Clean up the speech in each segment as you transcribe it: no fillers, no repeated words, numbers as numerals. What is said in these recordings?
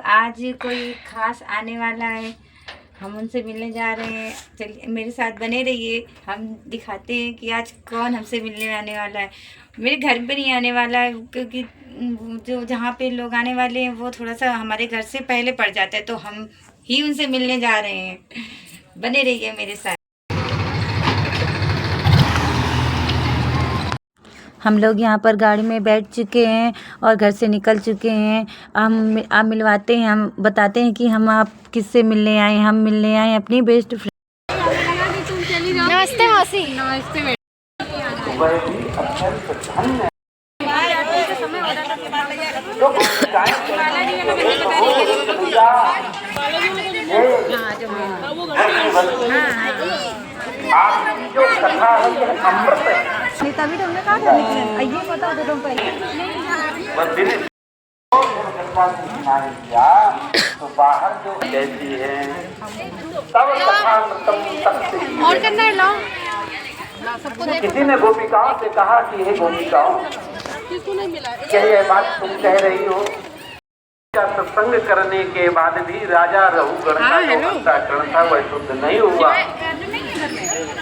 आज कोई खास आने वाला है, हम उनसे मिलने जा रहे हैं। चलिए मेरे साथ बने रहिए, हम दिखाते हैं कि आज कौन हमसे मिलने आने वाला है। मेरे घर पर नहीं आने वाला है, क्योंकि जो जहाँ पे लोग आने वाले हैं वो थोड़ा सा हमारे घर से पहले पड़ जाता है, तो हम ही उनसे मिलने जा रहे हैं। बने रहिए मेरे साथ। हम लोग यहाँ पर गाड़ी में बैठ चुके हैं और घर से निकल चुके हैं। आप मिलवाते हैं, हम बताते हैं कि हम आप किससे मिलने आए हैं। हम मिलने आए हैं अपनी बेस्ट फ्रेंड। नमस्ते मौसी। नमस्ते। आपकी जो कथा है यह अमृत है। तभी तुमने कहा था ये पता होता तुम पहले तो बाहर जो कैसी है तब कथामृतम और करना है लो। किसी ने गोपिकाओं से कहा कि हे गोपिकाओं, क्या ये बात तुम कह रही हो? सत्संग करने के बाद भी राजा रघुगण का जो अंतःकरण था वह शुद्ध नहीं हुआ,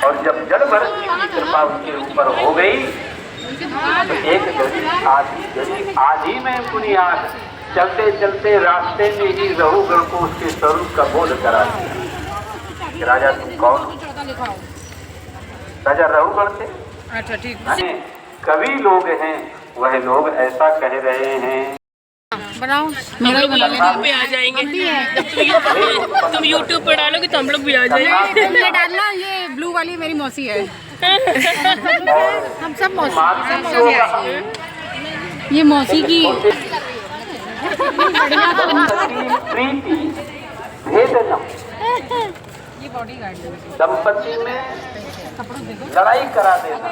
और जब जड़ भर की कृपा उसके ऊपर हो गई तो एक घड़ी आधी में बुनियाद चलते चलते रास्ते में ही रघुगण को उसके स्वरूप का बोध करा दिया। राजा तुम कौन? राजा रघुगण थे। अच्छा ठीक। कवि लोग हैं, वह लोग ऐसा कह रहे हैं। बनाओ, हम लोग यूट्यूब पे आ जाएंगे। तुम यूट्यूब पे डालोगे तो हम लोग भी आ जाएंगे। तुमने डालना, ये ब्लू वाली मेरी मौसी है। हम सब मौसी है। ये मौसी की प्रीति भेदनम ये बॉडीगार्ड दंपति में लड़ाई करा देना।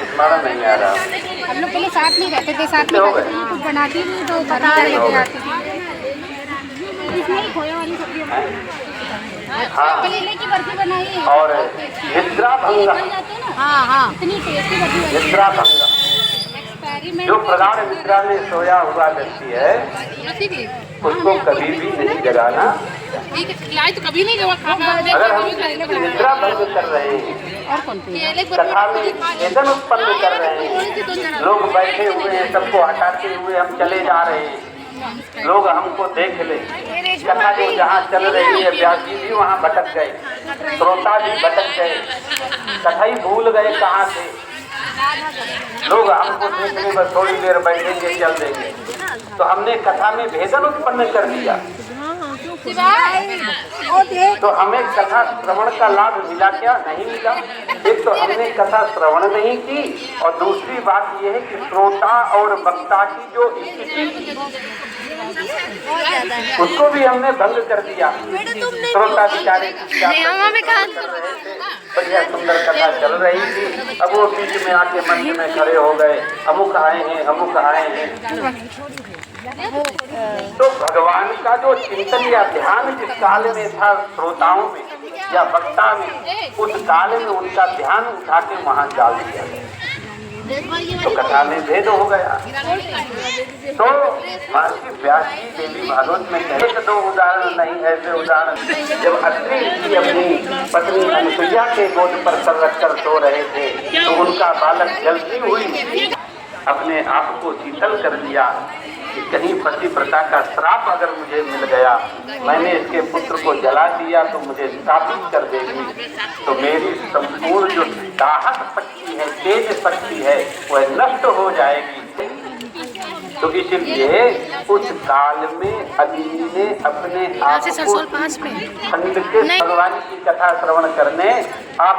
स्मरण नहीं आ रहा। हम लोग पहले साथ में रहते थे, साथ में कुछ बनाती थी तो बता लेके आती थी। इसमें खोया वाली सब्जी करेले की बर्फी बनाई है। और निद्रा भंग, हाँ इतनी टेस्टी बर्फी बनी है। निद्रा भंग जो प्रगाढ़ निद्रा में सोया हुआ व्यक्ति है उसको कभी भी नहीं जगाना। तो कभी नहीं अगर हम निद्रा भंग कर रहे हैं, कथा में वेदन उत्पन्न कर रहे हैं, लोग बैठे हुए हैं, सबको हटाते हुए हम चले जा रहे हैं, लोग हमको देख ले, कथा जो जहाँ चल रही है व्यास जी भी वहाँ भटक गए, श्रोता भी भटक गए, कथा ही भूल गए कहाँ से। लोग हमको देखने पर थोड़ी देर बैठेंगे, चल देंगे, तो हमने कथा में भेदन उत्पन्न कर दिया। तो हमें कथा श्रवण का लाभ मिला क्या? नहीं मिला। एक तो हमने कथा श्रवण नहीं की, और दूसरी बात यह है कि श्रोता और वक्ता की जो स्थिति उसको भी हमने भंग कर दिया। श्रोता बेचारे बढ़िया सुंदर कथा चल रही थी, अब वो बीच में आके मंच में खड़े हो गए, अमुक आए हैं, अमुक आए हैं। तो भगवान का जो चिंतन या ध्यान जिस काल में था श्रोताओं में या वक्ता में, उस काल में उनका ध्यान उठा के वहां डाल दिया गया, तो कथा में भेद हो गया। तो महर्षि व्यास जी देवी भागवत में कहे दो उदाहरण नहीं, ऐसे उदाहरण जब अत्रि ऋषि अपनी पत्नी अनुसुईया के गोद पर सर रखकर सो रहे थे तो उनका बालक जलती हुई अपने आप को शीतल कर दिया कि कहीं पति प्रथा का श्राप अगर मुझे मिल गया, मैंने इसके पुत्र को जला दिया तो मुझे स्थापित कर देगी, तो मेरी संपूर्ण जो दाहक शक्ति है, तेज शक्ति है, वह नष्ट हो जाएगी। तो इसलिए उस काल में अदिति ने अपने आप को खंड के भगवान की कथा श्रवण करने आप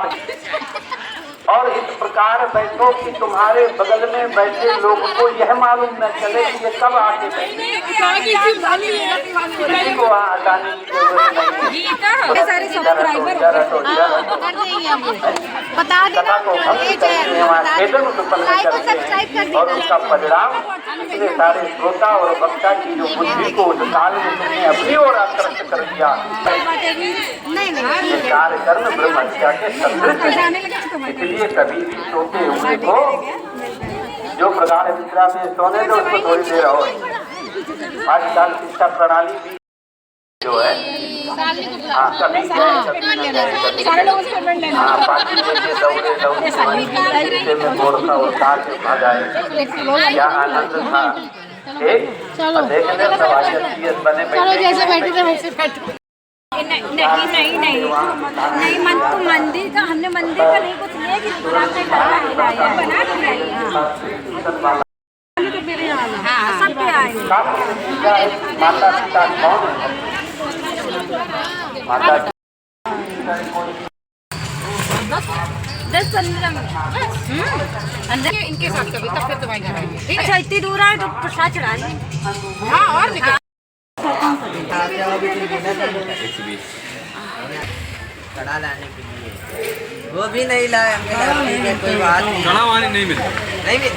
और इस प्रकार बैठो कि तुम्हारे बगल में बैठे लोगों को यह मालूम न चले कि ये कब आके बैठे। किसी को वहाँ हटाने की जरूरत नहीं है। सारे सब्सक्राइबर बता देना और उसका परिणाम इतने सारे श्रोता और वक्ता की जो बुद्धि को उस काल में तुमने अपनी ओर आकर्षित कर दिया। ये कार्य कर्म ब्रह्म हत्या के सदृश है। इसलिए कभी भी सोते हुए को जो प्रधान निद्रा में सोने दो उसको थोड़ी देर और। आजकल शिक्षा प्रणाली भी जो है हाँ कभी हाँ 5 बजे दौड़े में बोलता और कार से भागाए क्या आनंद था। ठीक देखने सब बने बैठे नहीं मन तो मंदिर का हमने मंदिर का नहीं कुछ ले सब पे आए। माता पिता कौन है? माता 10-15 मिनट अंदर इनके साथ कभी तब फिर तुम्हारे घर आएंगे। अच्छा इतनी दूर आए तो प्रसाद चढ़ा लें। हाँ और निकल कड़ा लाने के लिए वो भी नहीं लाए हमने कहा ठीक है कोई बात नहीं। कड़ा वाले नहीं मिले नहीं मिले।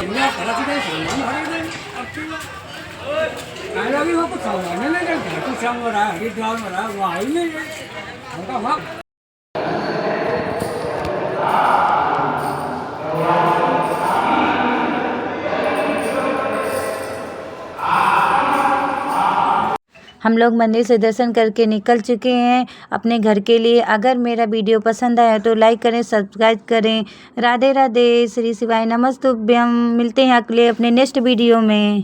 हम लोग मंदिर से दर्शन करके निकल चुके हैं अपने घर के लिए। अगर मेरा वीडियो पसंद आया तो लाइक करें, सब्सक्राइब करें। राधे राधे, श्री शिवाय नमस्तुभ्यम। मिलते हैं अगले अपने नेक्स्ट वीडियो में।